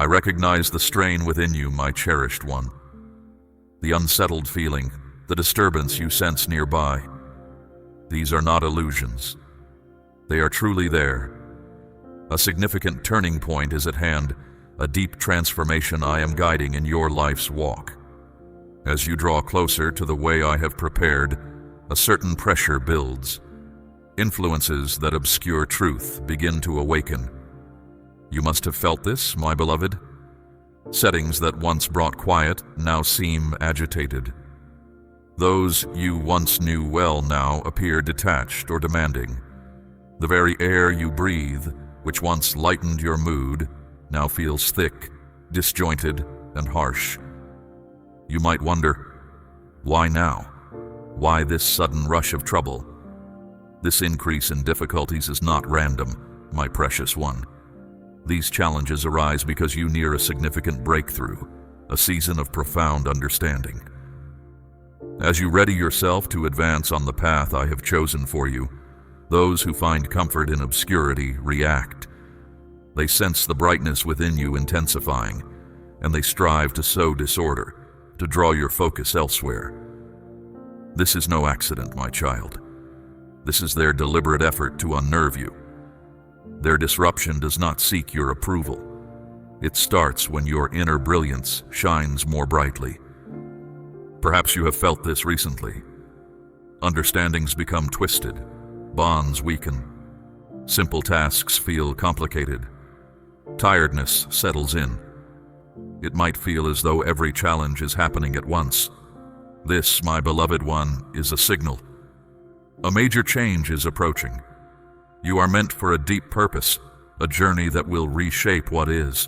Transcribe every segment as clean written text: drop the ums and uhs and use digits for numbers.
recognize the strain within you, my cherished one. The unsettled feeling, the disturbance you sense nearby. These are not illusions. They are truly there. A significant turning point is at hand, a deep transformation I am guiding in your life's walk. As you draw closer to the way I have prepared, a certain pressure builds. Influences that obscure truth begin to awaken. You must have felt this, my beloved. Settings that once brought quiet now seem agitated. Those you once knew well now appear detached or demanding. The very air you breathe, which once lightened your mood, now feels thick, disjointed, and harsh. You might wonder, why now? Why this sudden rush of trouble? This increase in difficulties is not random, my precious one. These challenges arise because you near a significant breakthrough, a season of profound understanding. As you ready yourself to advance on the path I have chosen for you, those who find comfort in obscurity react. They sense the brightness within you intensifying, and they strive to sow disorder, to draw your focus elsewhere. This is no accident, my child. This is their deliberate effort to unnerve you. Their disruption does not seek your approval. It starts when your inner brilliance shines more brightly. Perhaps you have felt this recently. Understandings become twisted, bonds weaken, simple tasks feel complicated, tiredness settles in. It might feel as though every challenge is happening at once. This, my beloved one, is a signal. A major change is approaching. You are meant for a deep purpose, a journey that will reshape what is.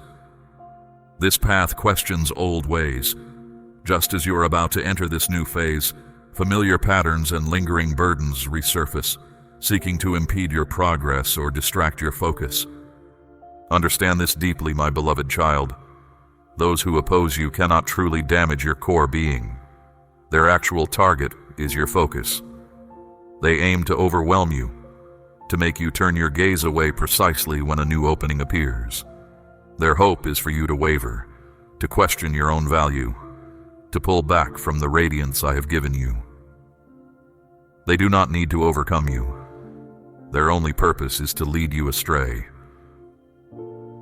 This path questions old ways. Just as you are about to enter this new phase, familiar patterns and lingering burdens resurface, seeking to impede your progress or distract your focus. Understand this deeply, my beloved child. Those who oppose you cannot truly damage your core being. Their actual target is your focus. They aim to overwhelm you, to make you turn your gaze away precisely when a new opening appears. Their hope is for you to waver, to question your own value, to pull back from the radiance I have given you. They do not need to overcome you. Their only purpose is to lead you astray.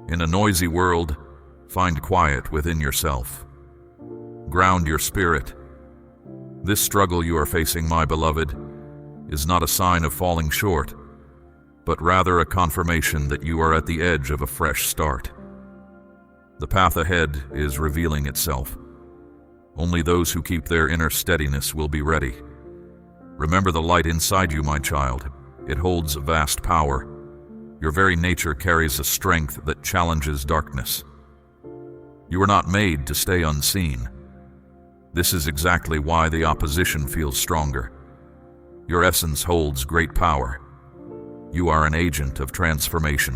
In a noisy world, find quiet within yourself. Ground your spirit. This struggle you are facing, my beloved, is not a sign of falling short, but rather a confirmation that you are at the edge of a fresh start. The path ahead is revealing itself. Only those who keep their inner steadiness will be ready. Remember the light inside you, my child. It holds vast power. Your very nature carries a strength that challenges darkness. You are not made to stay unseen. This is exactly why the opposition feels stronger. Your essence holds great power. You are an agent of transformation.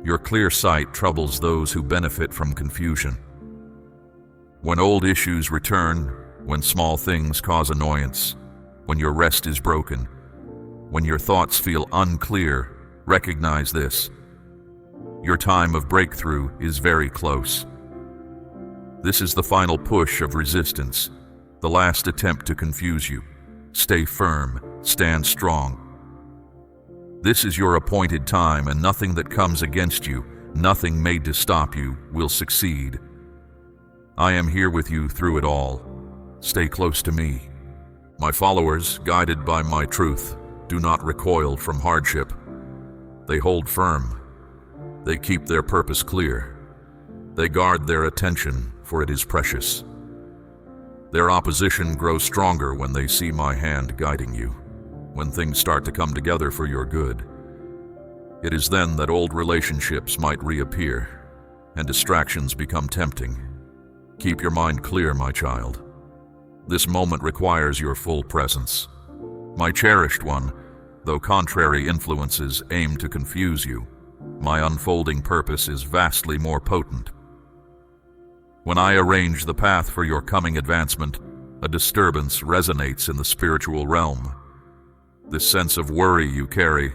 Your clear sight troubles those who benefit from confusion. When old issues return, when small things cause annoyance, when your rest is broken, when your thoughts feel unclear, recognize this. Your time of breakthrough is very close. This is the final push of resistance, the last attempt to confuse you. Stay firm, stand strong. This is your appointed time, and nothing that comes against you, nothing made to stop you, will succeed. I am here with you through it all. Stay close to me. My followers, guided by my truth, do not recoil from hardship. They hold firm. They keep their purpose clear. They guard their attention, for it is precious. Their opposition grows stronger when they see my hand guiding you, when things start to come together for your good. It is then that old relationships might reappear, and distractions become tempting. Keep your mind clear, my child. This moment requires your full presence. My cherished one, though contrary influences aim to confuse you, my unfolding purpose is vastly more potent. When I arrange the path for your coming advancement, a disturbance resonates in the spiritual realm. This sense of worry you carry,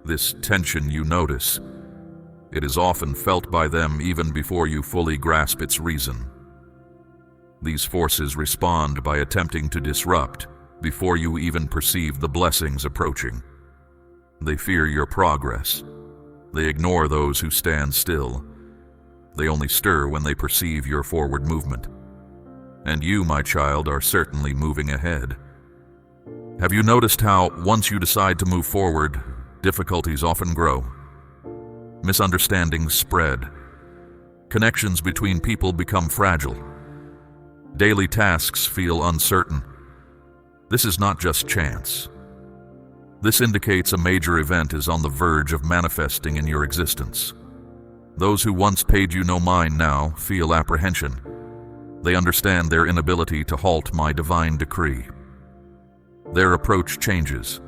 this tension you notice, It is often felt by them even before you fully grasp its reason. These forces respond by attempting to disrupt before you even perceive the blessings approaching. They fear your progress. They ignore those who stand still. They only stir when they perceive your forward movement. And you, my child, are certainly moving ahead. Have you noticed how, once you decide to move forward, difficulties often grow? Misunderstandings spread. Connections between people become fragile. Daily tasks feel uncertain. This is not just chance. This indicates a major event is on the verge of manifesting in your existence. Those who once paid you no mind now feel apprehension. They understand their inability to halt my divine decree. Their approach changes.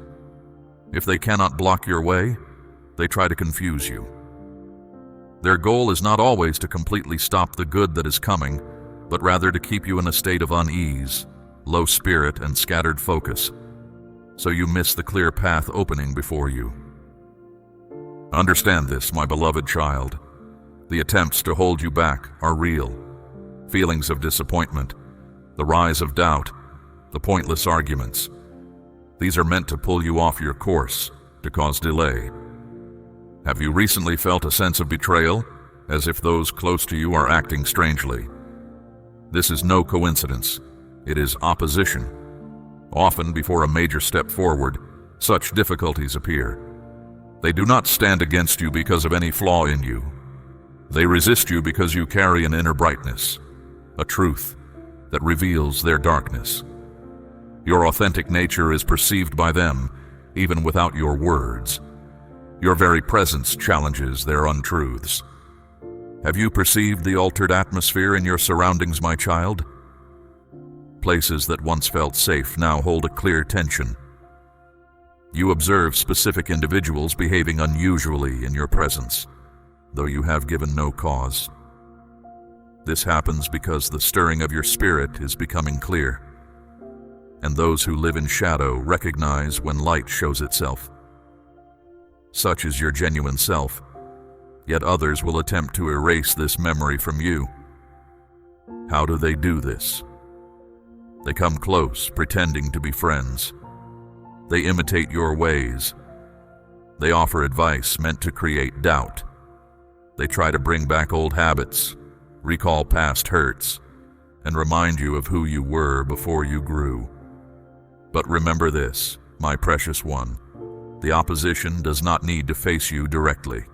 If they cannot block your way, they try to confuse you. Their goal is not always to completely stop the good that is coming, but rather to keep you in a state of unease, low spirit, and scattered focus, so you miss the clear path opening before you. Understand this, my beloved child. The attempts to hold you back are real. Feelings of disappointment, the rise of doubt, the pointless arguments. These are meant to pull you off your course, to cause delay. Have you recently felt a sense of betrayal, as if those close to you are acting strangely? This is no coincidence. It is opposition. Often before a major step forward, such difficulties appear. They do not stand against you because of any flaw in you. They resist you because you carry an inner brightness, a truth that reveals their darkness. Your authentic nature is perceived by them, even without your words. Your very presence challenges their untruths. Have you perceived the altered atmosphere in your surroundings, my child? Places that once felt safe now hold a clear tension. You observe specific individuals behaving unusually in your presence, though you have given no cause. This happens because the stirring of your spirit is becoming clear, and those who live in shadow recognize when light shows itself. Such is your genuine self, yet others will attempt to erase this memory from you. How do they do this? They come close, pretending to be friends. They imitate your ways. They offer advice meant to create doubt. They try to bring back old habits, recall past hurts, and remind you of who you were before you grew. But remember this, my precious one. The opposition does not need to face you directly.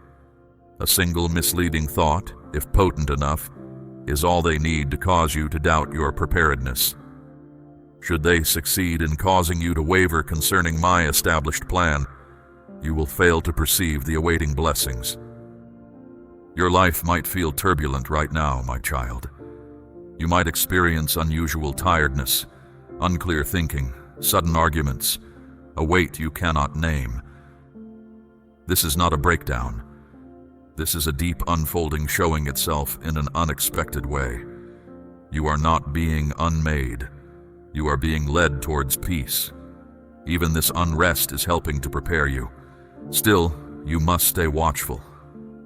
A single misleading thought, if potent enough, is all they need to cause you to doubt your preparedness. Should they succeed in causing you to waver concerning my established plan, you will fail to perceive the awaiting blessings. Your life might feel turbulent right now, my child. You might experience unusual tiredness, unclear thinking, sudden arguments, a weight you cannot name. This is not a breakdown. This is a deep unfolding showing itself in an unexpected way. You are not being unmade. You are being led towards peace. Even this unrest is helping to prepare you. Still, you must stay watchful.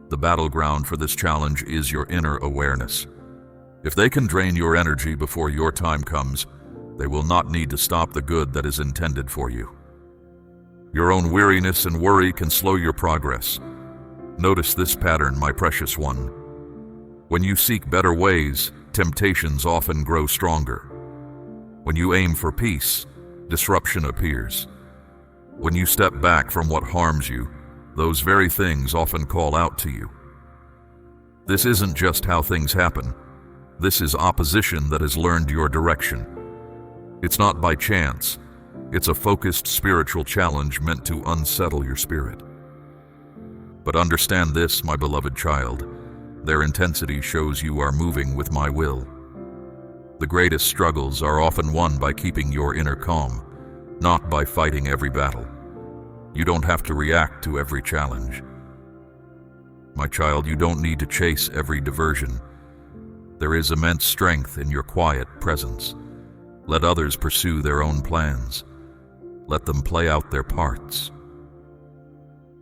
The battleground for this challenge is your inner awareness. If they can drain your energy before your time comes, they will not need to stop the good that is intended for you. Your own weariness and worry can slow your progress. Notice this pattern, my precious one. When you seek better ways, temptations often grow stronger. When you aim for peace, disruption appears. When you step back from what harms you, those very things often call out to you. This isn't just how things happen. This is opposition that has learned your direction. It's not by chance. It's a focused spiritual challenge meant to unsettle your spirit. But understand this, my beloved child. Their intensity shows you are moving with my will. The greatest struggles are often won by keeping your inner calm, not by fighting every battle. You don't have to react to every challenge. My child, you don't need to chase every diversion. There is immense strength in your quiet presence. Let others pursue their own plans. Let them play out their parts.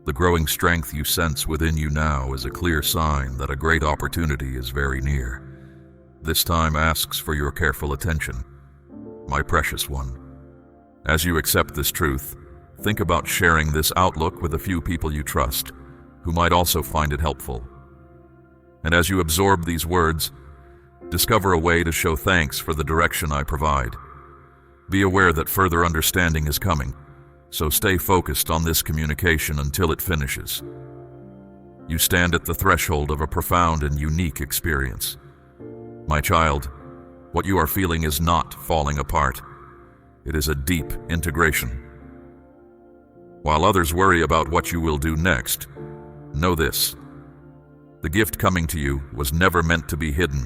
The growing strength you sense within you now is a clear sign that a great opportunity is very near. This time asks for your careful attention, my precious one. As you accept this truth, think about sharing this outlook with a few people you trust, who might also find it helpful. And as you absorb these words, discover a way to show thanks for the direction I provide. Be aware that further understanding is coming, so stay focused on this communication until it finishes. You stand at the threshold of a profound and unique experience. My child, what you are feeling is not falling apart. It is a deep integration. While others worry about what you will do next, know this: the gift coming to you was never meant to be hidden.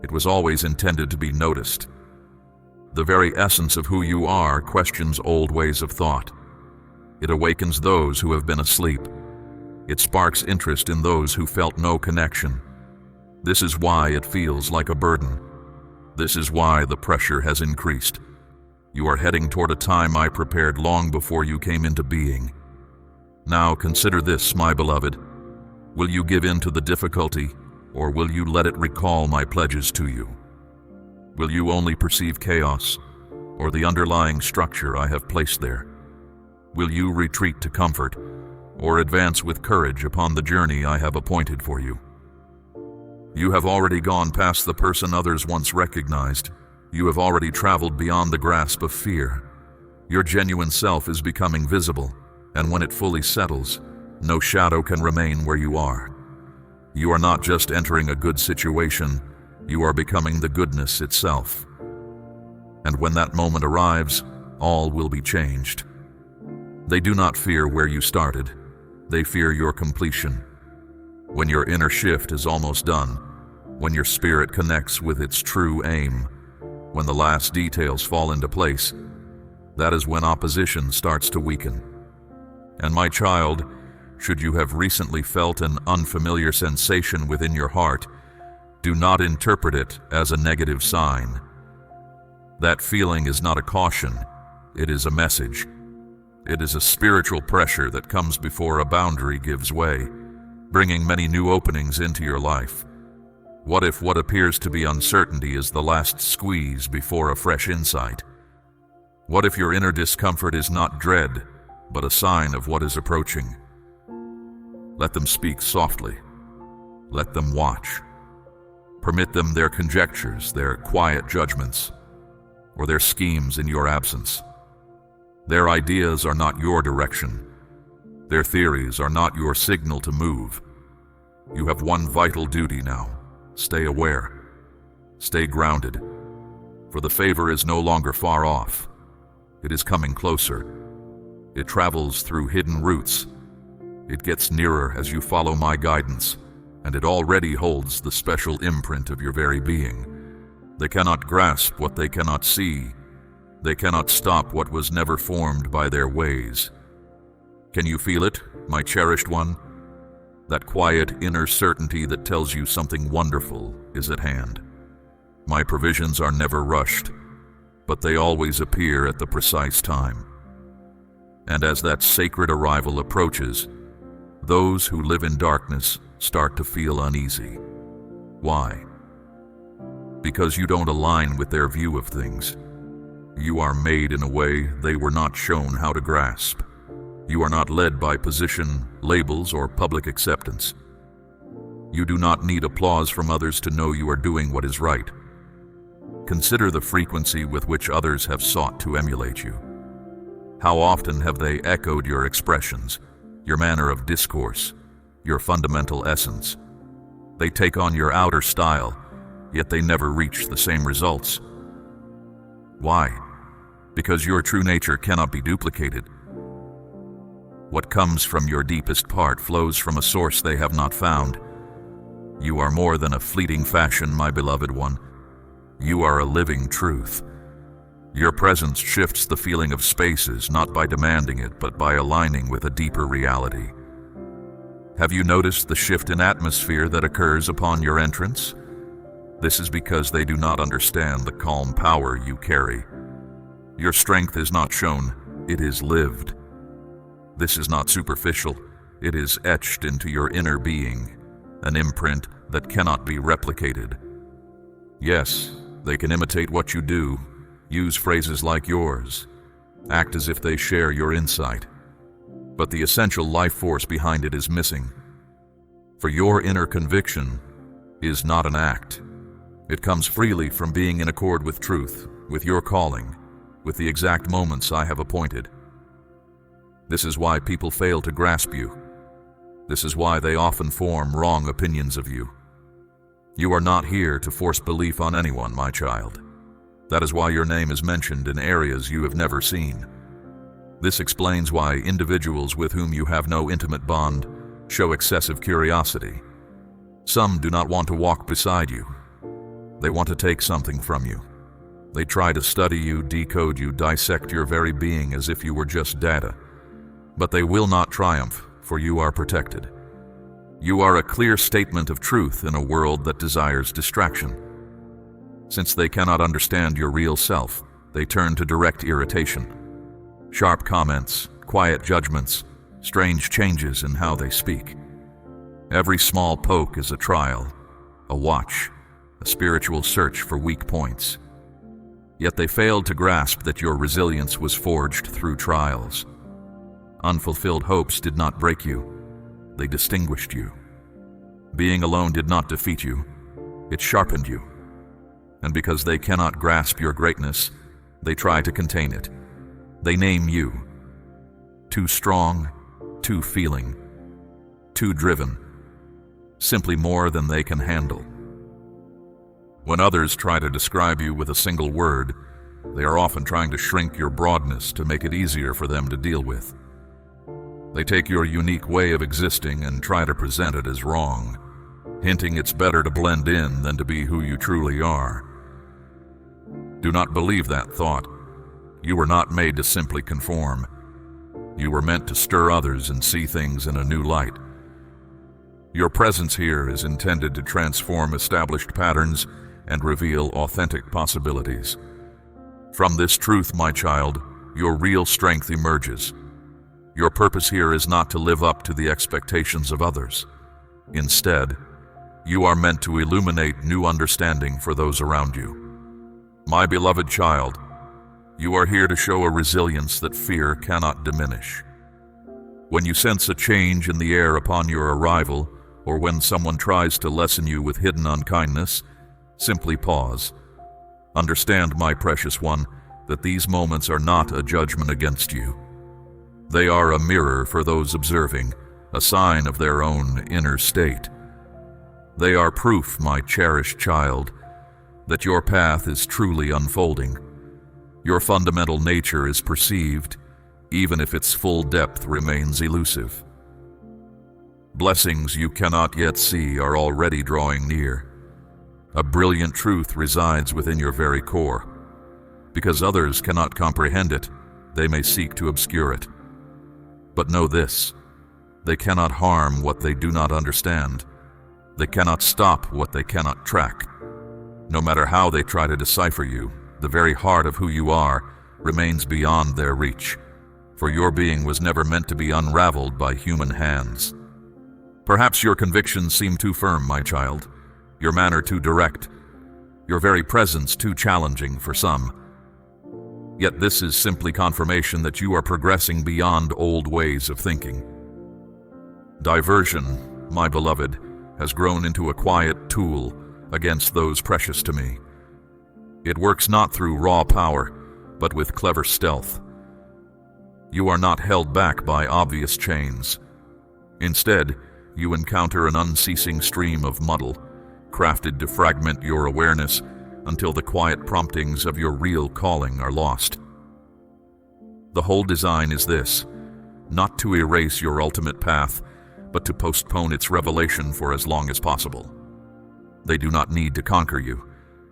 It was always intended to be noticed. The very essence of who you are questions old ways of thought. It awakens those who have been asleep. It sparks interest in those who felt no connection. This is why it feels like a burden. This is why the pressure has increased. You are heading toward a time I prepared long before you came into being. Now consider this, my beloved. Will you give in to the difficulty, or will you let it recall my pledges to you? Will you only perceive chaos, or the underlying structure I have placed there? Will you retreat to comfort, or advance with courage upon the journey I have appointed for you? You have already gone past the person others once recognized. You have already traveled beyond the grasp of fear. Your genuine self is becoming visible, and when it fully settles, no shadow can remain where you are. You are not just entering a good situation, you are becoming the goodness itself. And when that moment arrives, all will be changed. They do not fear where you started, they fear your completion. When your inner shift is almost done, when your spirit connects with its true aim, when the last details fall into place, that is when opposition starts to weaken. And my child, should you have recently felt an unfamiliar sensation within your heart, do not interpret it as a negative sign. That feeling is not a caution, it is a message. It is a spiritual pressure that comes before a boundary gives way, bringing many new openings into your life. What if what appears to be uncertainty is the last squeeze before a fresh insight? What if your inner discomfort is not dread, but a sign of what is approaching? Let them speak softly. Let them watch. Permit them their conjectures, their quiet judgments, or their schemes in your absence. Their ideas are not your direction. Their theories are not your signal to move. You have one vital duty now. Stay aware. Stay grounded. For the favor is no longer far off. It is coming closer. It travels through hidden routes. It gets nearer as you follow my guidance, and it already holds the special imprint of your very being. They cannot grasp what they cannot see. They cannot stop what was never formed by their ways. Can you feel it, my cherished one? That quiet inner certainty that tells you something wonderful is at hand. My provisions are never rushed, but they always appear at the precise time. And as that sacred arrival approaches, those who live in darkness start to feel uneasy. Why? Because you don't align with their view of things. You are made in a way they were not shown how to grasp. You are not led by position, labels, or public acceptance. You do not need applause from others to know you are doing what is right. Consider the frequency with which others have sought to emulate you. How often have they echoed your expressions, your manner of discourse, your fundamental essence? They take on your outer style, yet they never reach the same results. Why? Because your true nature cannot be duplicated. What comes from your deepest part flows from a source they have not found. You are more than a fleeting fashion, my beloved one. You are a living truth. Your presence shifts the feeling of spaces, not by demanding it, but by aligning with a deeper reality. Have you noticed the shift in atmosphere that occurs upon your entrance? This is because they do not understand the calm power you carry. Your strength is not shown, it is lived. This is not superficial. It is etched into your inner being, an imprint that cannot be replicated. Yes, they can imitate what you do, use phrases like yours, act as if they share your insight. But the essential life force behind it is missing. For your inner conviction is not an act. It comes freely from being in accord with truth, with your calling, with the exact moments I have appointed. This is why people fail to grasp you. This is why they often form wrong opinions of you. You are not here to force belief on anyone, my child. That is why your name is mentioned in areas you have never seen. This explains why individuals with whom you have no intimate bond show excessive curiosity. Some do not want to walk beside you. They want to take something from you. They try to study you, decode you, dissect your very being as if you were just data. But they will not triumph, for you are protected. You are a clear statement of truth in a world that desires distraction. Since they cannot understand your real self, they turn to direct irritation. Sharp comments, quiet judgments, strange changes in how they speak. Every small poke is a trial, a watch, a spiritual search for weak points. Yet they failed to grasp that your resilience was forged through trials. Unfulfilled hopes did not break you, they distinguished you. Being alone did not defeat you, it sharpened you. And because they cannot grasp your greatness, they try to contain it. They name you. Too strong, too feeling, too driven, simply more than they can handle. When others try to describe you with a single word, they are often trying to shrink your broadness to make it easier for them to deal with. They take your unique way of existing and try to present it as wrong, hinting it's better to blend in than to be who you truly are. Do not believe that thought. You were not made to simply conform. You were meant to stir others and see things in a new light. Your presence here is intended to transform established patterns and reveal authentic possibilities. From this truth, my child, your real strength emerges. Your purpose here is not to live up to the expectations of others. Instead, you are meant to illuminate new understanding for those around you. My beloved child, you are here to show a resilience that fear cannot diminish. When you sense a change in the air upon your arrival, or when someone tries to lessen you with hidden unkindness, simply pause. Understand, my precious one, that these moments are not a judgment against you. They are a mirror for those observing, a sign of their own inner state. They are proof, my cherished child, that your path is truly unfolding. Your fundamental nature is perceived, even if its full depth remains elusive. Blessings you cannot yet see are already drawing near. A brilliant truth resides within your very core. Because others cannot comprehend it, they may seek to obscure it. But know this, they cannot harm what they do not understand. They cannot stop what they cannot track. No matter how they try to decipher you, the very heart of who you are remains beyond their reach, for your being was never meant to be unraveled by human hands. Perhaps your convictions seem too firm, my child, your manner too direct, your very presence too challenging for some. Yet this is simply confirmation that you are progressing beyond old ways of thinking. Diversion, my beloved, has grown into a quiet tool against those precious to me. It works not through raw power, but with clever stealth. You are not held back by obvious chains. Instead, you encounter an unceasing stream of muddle, crafted to fragment your awareness until the quiet promptings of your real calling are lost. The whole design is this, not to erase your ultimate path, but to postpone its revelation for as long as possible. They do not need to conquer you.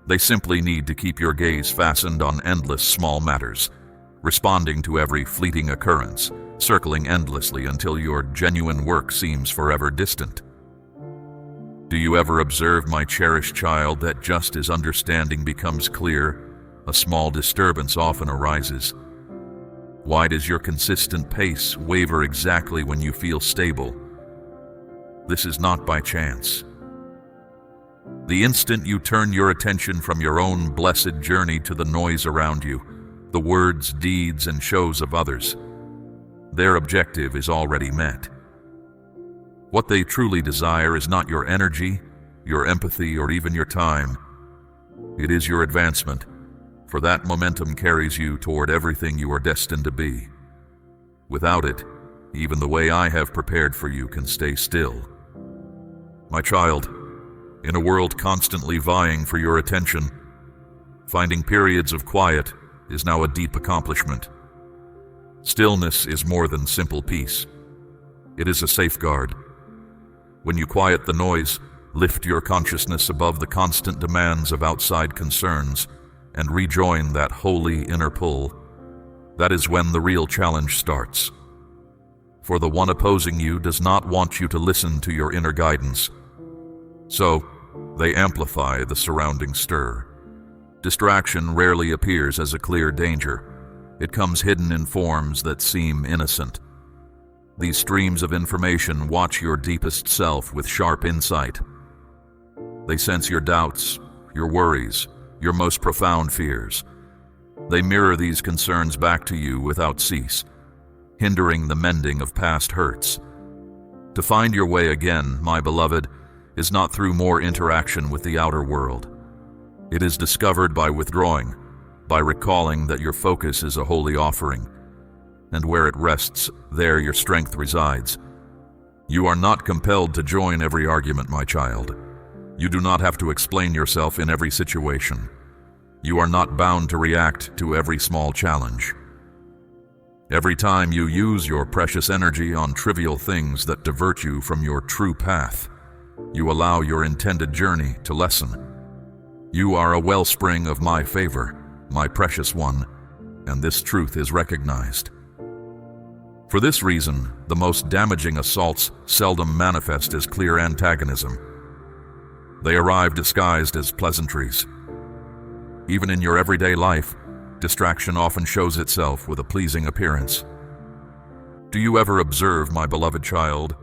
They simply need to keep your gaze fastened on endless small matters, responding to every fleeting occurrence, circling endlessly until your genuine work seems forever distant. Do you ever observe, my cherished child, that just as understanding becomes clear, a small disturbance often arises? Why does your consistent pace waver exactly when you feel stable? This is not by chance. The instant you turn your attention from your own blessed journey to the noise around you, the words, deeds, and shows of others, their objective is already met. What they truly desire is not your energy, your empathy, or even your time. It is your advancement, for that momentum carries you toward everything you are destined to be. Without it, even the way I have prepared for you can stay still. My child, in a world constantly vying for your attention, finding periods of quiet is now a deep accomplishment. Stillness is more than simple peace. It is a safeguard. When you quiet the noise, lift your consciousness above the constant demands of outside concerns, and rejoin that holy inner pull, that is when the real challenge starts. For the one opposing you does not want you to listen to your inner guidance. So, they amplify the surrounding stir. Distraction rarely appears as a clear danger. It comes hidden in forms that seem innocent. These streams of information watch your deepest self with sharp insight. They sense your doubts, your worries, your most profound fears. They mirror these concerns back to you without cease, hindering the mending of past hurts. To find your way again, my beloved, is not through more interaction with the outer world. It is discovered by withdrawing, by recalling that your focus is a holy offering, and where it rests, there your strength resides. You are not compelled to join every argument, my child. You do not have to explain yourself in every situation. You are not bound to react to every small challenge. Every time you use your precious energy on trivial things that divert you from your true path, you allow your intended journey to lessen. You are a wellspring of my favor, my precious one, and this truth is recognized. For this reason, the most damaging assaults seldom manifest as clear antagonism. They arrive disguised as pleasantries. Even in your everyday life, distraction often shows itself with a pleasing appearance. Do you ever observe, my beloved child,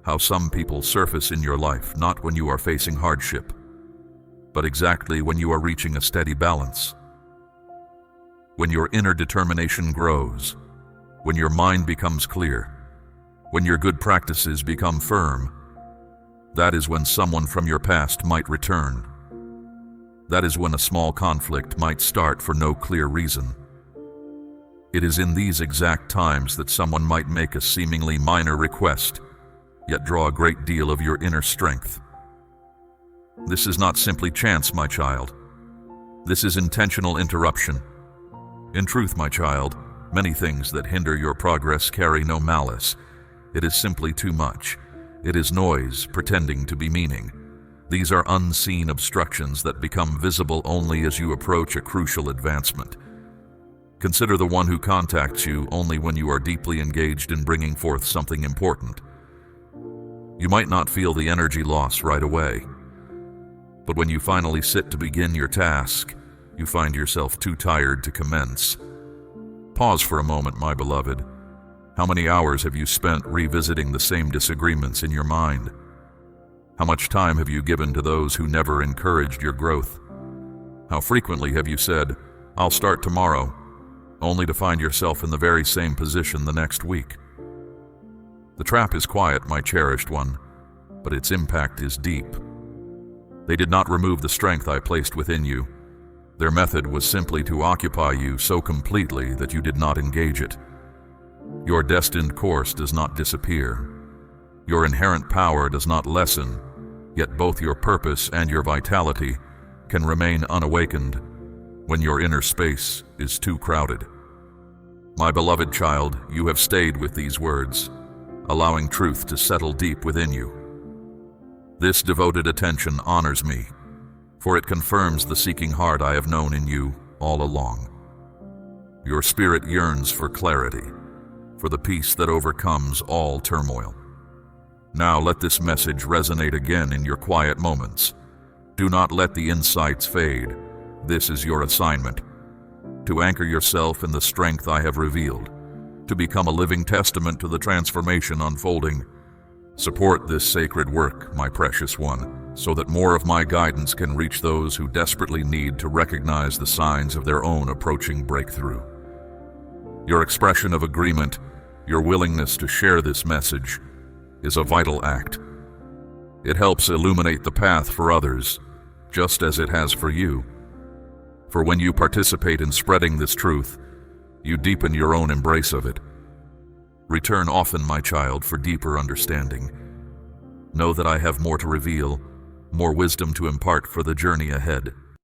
how some people surface in your life not when you are facing hardship, but exactly when you are reaching a steady balance? When your inner determination grows, when your mind becomes clear, when your good practices become firm, that is when someone from your past might return. That is when a small conflict might start for no clear reason. It is in these exact times that someone might make a seemingly minor request, yet draw a great deal of your inner strength. This is not simply chance, my child. This is intentional interruption. In truth, my child, many things that hinder your progress carry no malice. It is simply too much. It is noise pretending to be meaning. These are unseen obstructions that become visible only as you approach a crucial advancement. Consider the one who contacts you only when you are deeply engaged in bringing forth something important. You might not feel the energy loss right away, but when you finally sit to begin your task, you find yourself too tired to commence. Pause for a moment, my beloved. How many hours have you spent revisiting the same disagreements in your mind? How much time have you given to those who never encouraged your growth? How frequently have you said, "I'll start tomorrow," only to find yourself in the very same position the next week? The trap is quiet, my cherished one, but its impact is deep. They did not remove the strength I placed within you. Their method was simply to occupy you so completely that you did not engage it. Your destined course does not disappear. Your inherent power does not lessen, yet both your purpose and your vitality can remain unawakened when your inner space is too crowded. My beloved child, you have stayed with these words, allowing truth to settle deep within you. This devoted attention honors me, for it confirms the seeking heart I have known in you all along. Your spirit yearns for clarity, for the peace that overcomes all turmoil. Now let this message resonate again in your quiet moments. Do not let the insights fade. This is your assignment, to anchor yourself in the strength I have revealed, to become a living testament to the transformation unfolding. Support this sacred work, my precious one, so that more of my guidance can reach those who desperately need to recognize the signs of their own approaching breakthrough. Your expression of agreement, your willingness to share this message, is a vital act. It helps illuminate the path for others, just as it has for you. For when you participate in spreading this truth, you deepen your own embrace of it. Return often, my child, for deeper understanding. Know that I have more to reveal, more wisdom to impart for the journey ahead.